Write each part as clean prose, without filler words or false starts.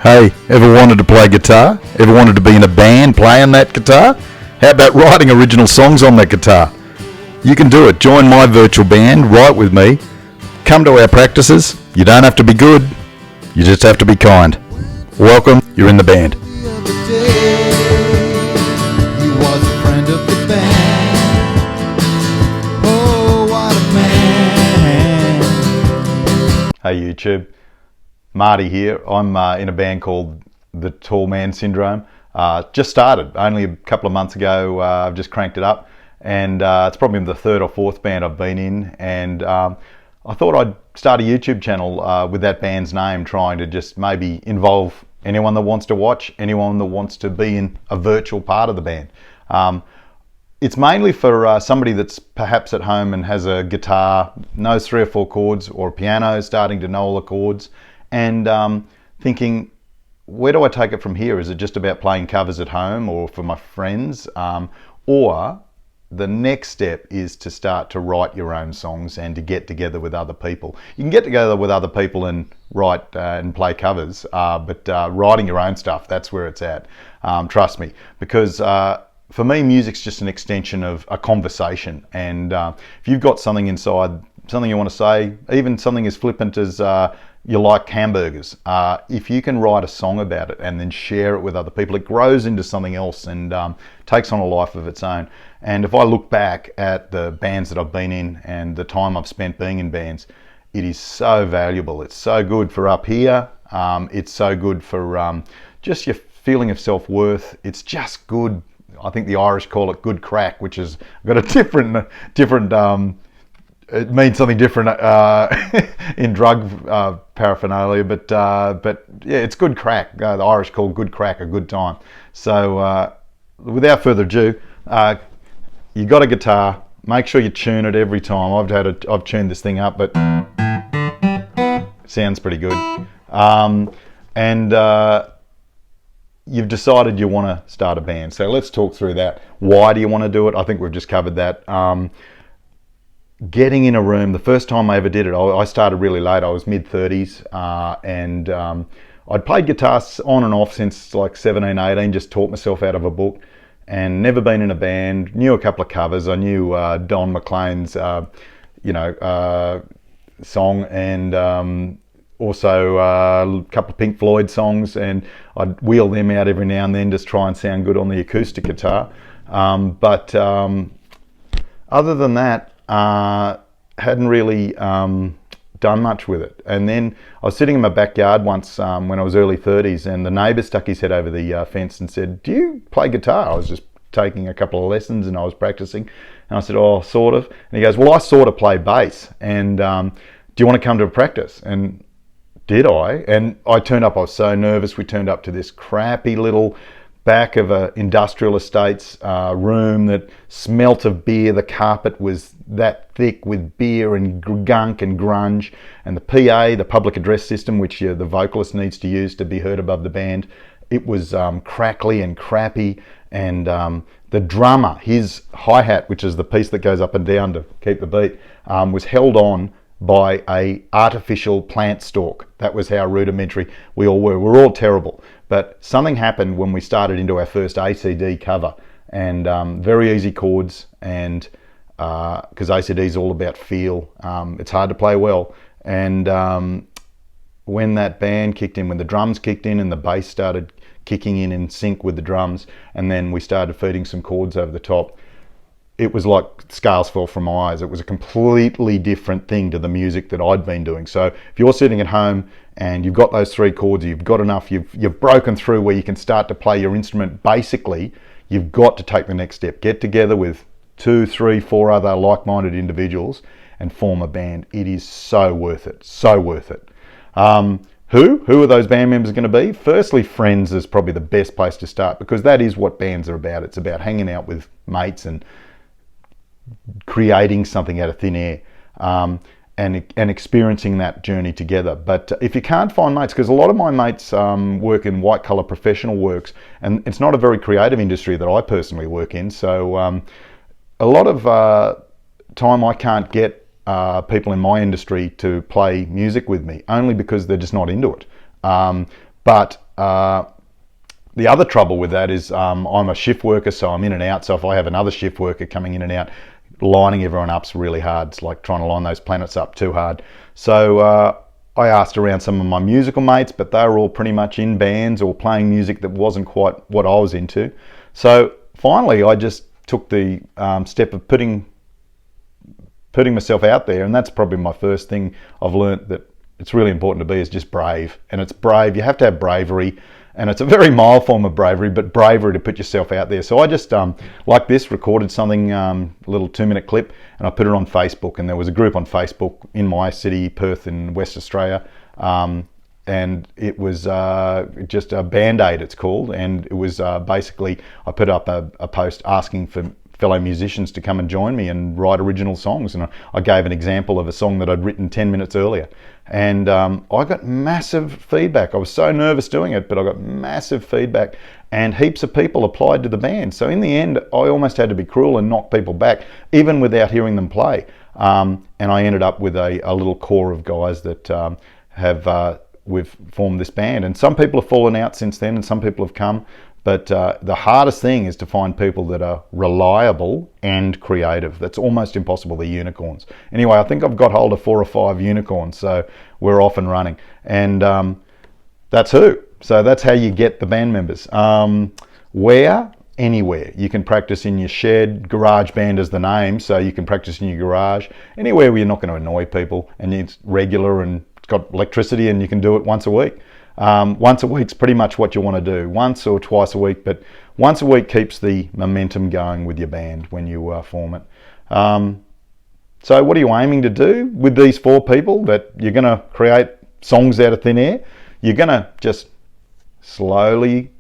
Hey, ever wanted to play guitar? Ever wanted to be in a band playing that guitar? How about writing original songs on that guitar? You can do it. Join my virtual band, write with me. Come to our practices. You don't have to be good. You just have to be kind. Welcome, you're in the band. Hey YouTube, Marty here. I'm in a band called The Tall Man Syndrome. Just started, only a couple of months ago. I've just cranked it up, and it's probably the third or fourth band I've been in, and I thought I'd start a YouTube channel with that band's name, trying to just maybe involve anyone that wants to watch, anyone that wants to be in a virtual part of the band. It's mainly for somebody that's perhaps at home and has a guitar, knows 3 or 4 chords, or a piano, starting to know all the chords, and thinking, where do I take it from here? Is it just about playing covers at home or for my friends? Or the next step is to start to write your own songs and to get together with other people. You can get together with other people and write and play covers, but writing your own stuff, that's where it's at. Trust me, because for me, music's just an extension of a conversation, and if you've got something inside, something you want to say, even something as flippant as you like hamburgers, if you can write a song about it and then share it with other people, it grows into something else and takes on a life of its own. And if I look back at the bands that I've been in and the time I've spent being in bands, it is so valuable. It's so good for up here. It's so good for just your feeling of self-worth. It's just good. I think the Irish call it good crack, which has got a different. It means something different in drug paraphernalia, but yeah, it's good crack. The Irish call good crack a good time. So without further ado, you got a guitar. Make sure you tune it every time. I've tuned this thing up, but sounds pretty good. You've decided you want to start a band. So let's talk through that. Why do you want to do it? I think we've just covered that. Getting in a room, the first time I ever did it, I started really late. I was mid-30s, and I'd played guitar on and off since like 17, 18, just taught myself out of a book, and never been in a band. Knew a couple of covers. I knew Don McLean's song, and also a couple of Pink Floyd songs, and I'd wheel them out every now and then, just try and sound good on the acoustic guitar. But other than that, hadn't really done much with it. And then I was sitting in my backyard once when I was early 30s, and the neighbour stuck his head over the fence and said, "Do you play guitar?" I was just taking a couple of lessons and I was practicing. And I said, "Oh, sort of." And he goes, "Well, I sort of play bass, and do you want to come to a practice?" And did I? And I turned up. I was so nervous. We turned up to this crappy little back of a industrial estate's room that smelt of beer. The carpet was that thick with beer and gunk and grunge. And the PA, the public address system, which the vocalist needs to use to be heard above the band, it was crackly and crappy. And the drummer, his hi-hat, which is the piece that goes up and down to keep the beat, was held on by a artificial plant stalk. That was how rudimentary we all were. We're all terrible. But something happened when we started into our first ACD cover, and very easy chords, and because ACD is all about feel, it's hard to play well. And when that band kicked in, when the drums kicked in and the bass started kicking in sync with the drums, and then we started feeding some chords over the top, it was like scales fell from my eyes. It was a completely different thing to the music that I'd been doing. So if you're sitting at home and you've got those 3 chords, you've got enough, you've broken through where you can start to play your instrument, basically, you've got to take the next step. Get together with 2, 3, 4 other like-minded individuals and form a band. It is so worth it, so worth it. Who are those band members going to be? Firstly, friends is probably the best place to start, because that is what bands are about. It's about hanging out with mates and creating something out of thin air, and experiencing that journey together. But if you can't find mates, because a lot of my mates work in white collar professional works, and it's not a very creative industry that I personally work in, so a lot of time I can't get people in my industry to play music with me, only because they're just not into it. But the other trouble with that is I'm a shift worker, so I'm in and out. So if I have another shift worker coming in and out, lining everyone up's really hard. It's like trying to line those planets up too hard. So I asked around some of my musical mates, but they were all pretty much in bands or playing music that wasn't quite what I was into. So finally, I just took the step of putting myself out there, and that's probably my first thing I've learnt that it's really important to be, is just brave. And it's brave. You have to have bravery. And it's a very mild form of bravery, but bravery to put yourself out there. So I just, like this, recorded something, a little 2-minute clip, and I put it on Facebook. And there was a group on Facebook in my city, Perth in West Australia. And it was just a Band-Aid, it's called. And it was basically, I put up a post asking for fellow musicians to come and join me and write original songs. And I gave an example of a song that I'd written 10 minutes earlier. And I got massive feedback. I was so nervous doing it, but I got massive feedback, and heaps of people applied to the band. So in the end, I almost had to be cruel and knock people back, even without hearing them play. And I ended up with a little core of guys that we've formed this band. And some people have fallen out since then, and some people have come. But the hardest thing is to find people that are reliable and creative. That's almost impossible. They're unicorns. Anyway, I think I've got hold of 4 or 5 unicorns, so we're off and running. And that's who. So that's how you get the band members. Where? Anywhere. You can practice in your shed. Garage band is the name, so you can practice in your garage. Anywhere where you're not going to annoy people, and it's regular and it's got electricity, and you can do it once a week. Once a week's pretty much what you want to do, once or twice a week, but once a week keeps the momentum going with your band when you form it. So what are you aiming to do with these 4 people that you're going to create songs out of thin air? You're going to just slowly,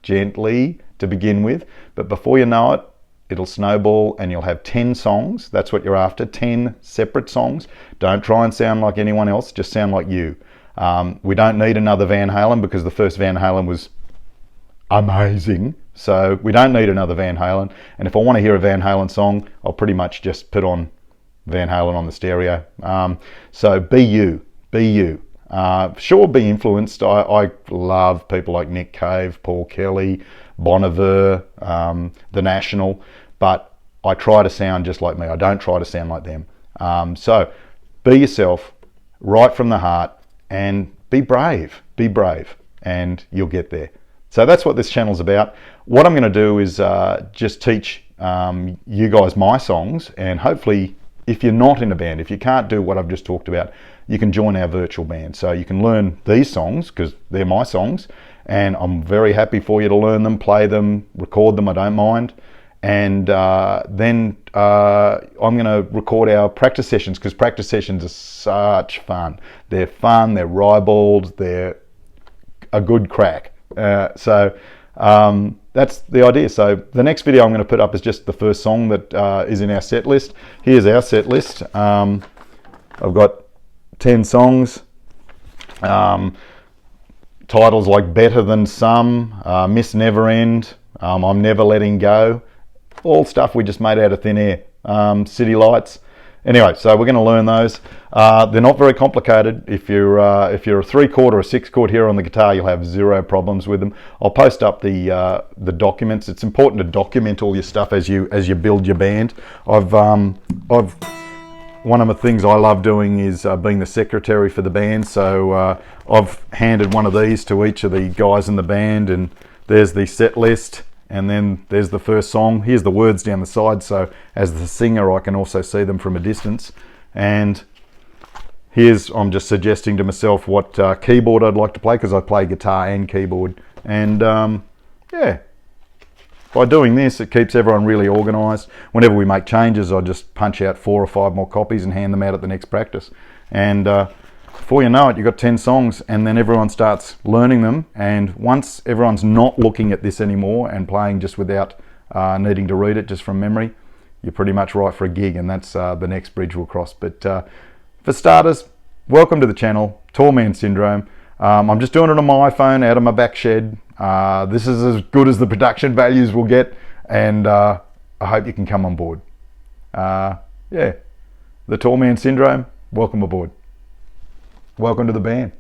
gently to begin with, but before you know it, it'll snowball and you'll have 10 songs. That's what you're after, 10 separate songs. Don't try and sound like anyone else, just sound like you. We don't need another Van Halen, because the first Van Halen was amazing. So we don't need another Van Halen. And if I want to hear a Van Halen song, I'll pretty much just put on Van Halen on the stereo. So be you, be you. Sure, be influenced. I love people like Nick Cave, Paul Kelly, Bon Iver, The National, but I try to sound just like me. I don't try to sound like them. So be yourself, right from the heart, and be brave, and you'll get there. So that's what this channel's about. What I'm going to do is just teach you guys my songs, and hopefully, if you're not in a band, if you can't do what I've just talked about, you can join our virtual band. So you can learn these songs, because they're my songs, and I'm very happy for you to learn them, play them, record them, I don't mind. And then I'm going to record our practice sessions, because practice sessions are such fun. They're fun, they're ribald, they're a good crack. So that's the idea. So the next video I'm going to put up is just the first song that is in our set list. Here's our set list. I've got 10 songs. Titles like Better Than Some, Miss Never End, I'm Never Letting Go. All stuff we just made out of thin air. City Lights. Anyway, so we're going to learn those. They're not very complicated. If you're a 3-chord or a 6-chord here on the guitar, you'll have 0 problems with them. I'll post up the documents. It's important to document all your stuff as you build your band. One of the things I love doing is being the secretary for the band. So I've handed one of these to each of the guys in the band, and there's the set list. And then there's the first song. Here's the words down the side, so as the singer I can also see them from a distance. And I'm just suggesting to myself what keyboard I'd like to play, because I play guitar and keyboard. And yeah, by doing this, it keeps everyone really organised. Whenever we make changes, I just punch out 4 or 5 more copies and hand them out at the next practice. And before you know it, you've got 10 songs, and then everyone starts learning them. And once everyone's not looking at this anymore and playing just without needing to read it, just from memory, you're pretty much right for a gig, and that's the next bridge we'll cross. But for starters, welcome to the channel, Tall Man Syndrome. I'm just doing it on my iPhone out of my back shed. This is as good as the production values will get, and I hope you can come on board. Yeah, the Tall Man Syndrome, welcome aboard. Welcome to the band.